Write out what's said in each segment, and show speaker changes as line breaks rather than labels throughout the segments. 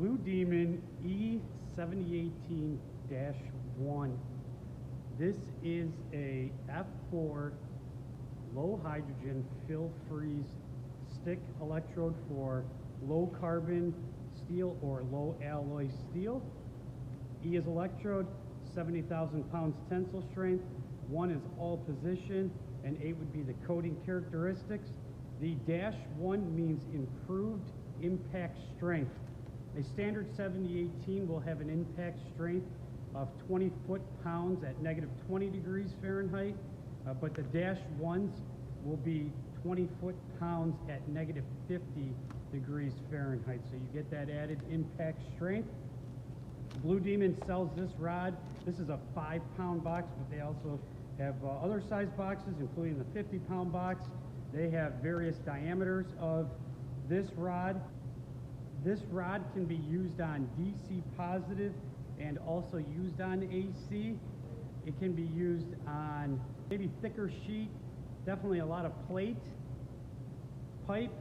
Blue Demon E7018-1. This is a F4 low hydrogen fill freeze stick electrode for low carbon steel or low alloy steel. E is electrode, 70,000 pounds tensile strength. 1 is all position, and 8 would be the coating characteristics. The -1 means improved impact strength. A standard 7018 will have an impact strength of 20 foot-pounds at -20 degrees Fahrenheit, but the -1s will be 20 foot-pounds at -50 degrees Fahrenheit. So you get that added impact strength. Blue Demon sells this rod. This is a 5-pound box, but they also have other size boxes, including the 50-pound box. They have various diameters of this rod. This rod can be used on DC positive and also used on AC. It can be used on maybe thicker sheet, definitely a lot of plate, pipe,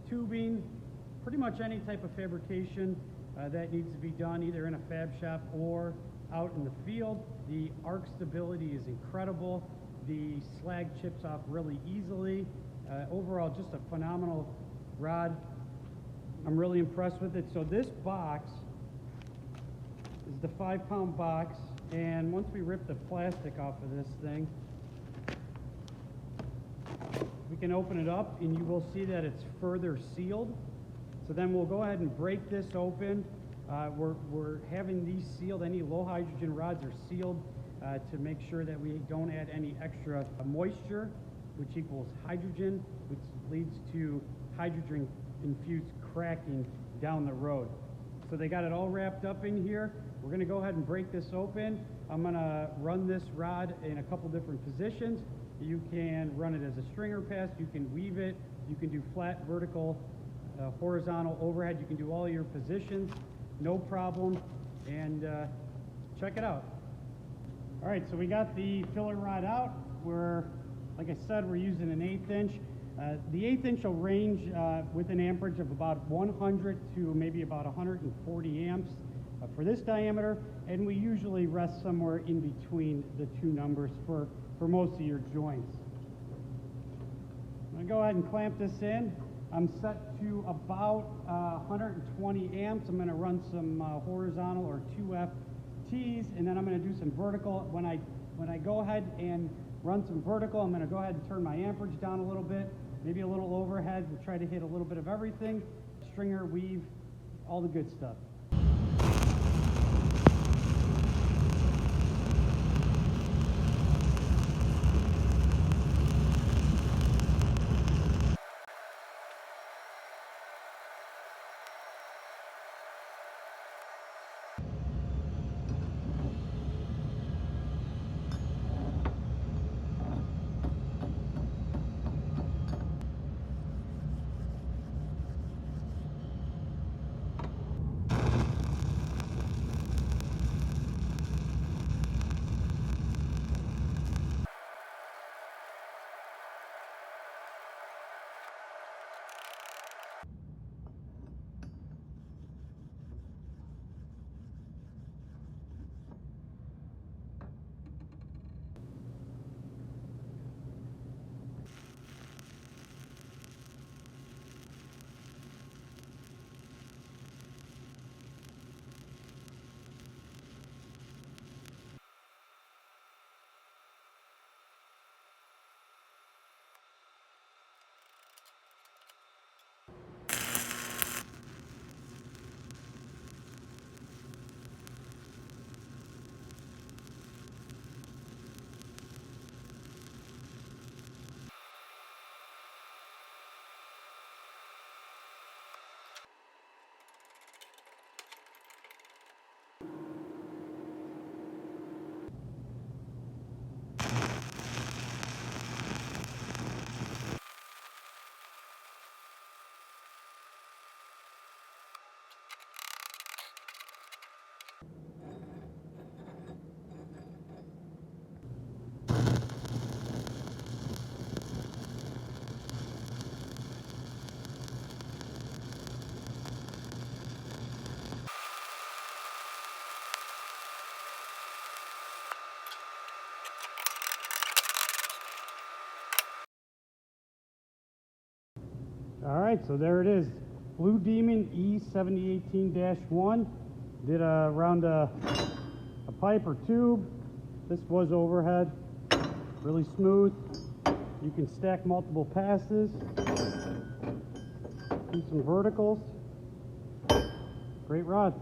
tubing, pretty much any type of fabrication that needs to be done either in a fab shop or out in the field. The arc stability is incredible. The slag chips off really easily. Overall, just a phenomenal rod. I'm really impressed with it. So this box is the 5-pound box, and once we rip the plastic off of this thing, we can open it up and you will see that it's further sealed. So then we'll go ahead and break this open. We're having these sealed. Any low hydrogen rods are sealed to make sure that we don't add any extra moisture, which equals hydrogen, which leads to hydrogen infused cracking down the road. So they got it all wrapped up in here. We're going to go ahead and break this open. I'm going to run this rod in a couple different positions. You can run it as a stringer pass, you can weave it, you can do flat, vertical, horizontal, overhead. You can do all your positions, no problem. And check it out. All right, so we got the filler rod out. Like I said, we're using an 1/8 inch. The 1/8 inch will range with an amperage of about 100 to maybe about 140 amps for this diameter, and we usually rest somewhere in between the two numbers for most of your joints. I'm going to go ahead and clamp this in. I'm set to about 120 amps. I'm going to run some horizontal or 2FTs, and then I'm going to do some vertical. When I go ahead and run some vertical, I'm going to go ahead and turn my amperage down a little bit, maybe a little overhead. We'll try to hit a little bit of everything. Stringer, weave, all the good stuff. All right, so there it is. Blue Demon E7018-1. Did around a pipe or tube. This was overhead. Really smooth. You can stack multiple passes. Do some verticals. Great rod.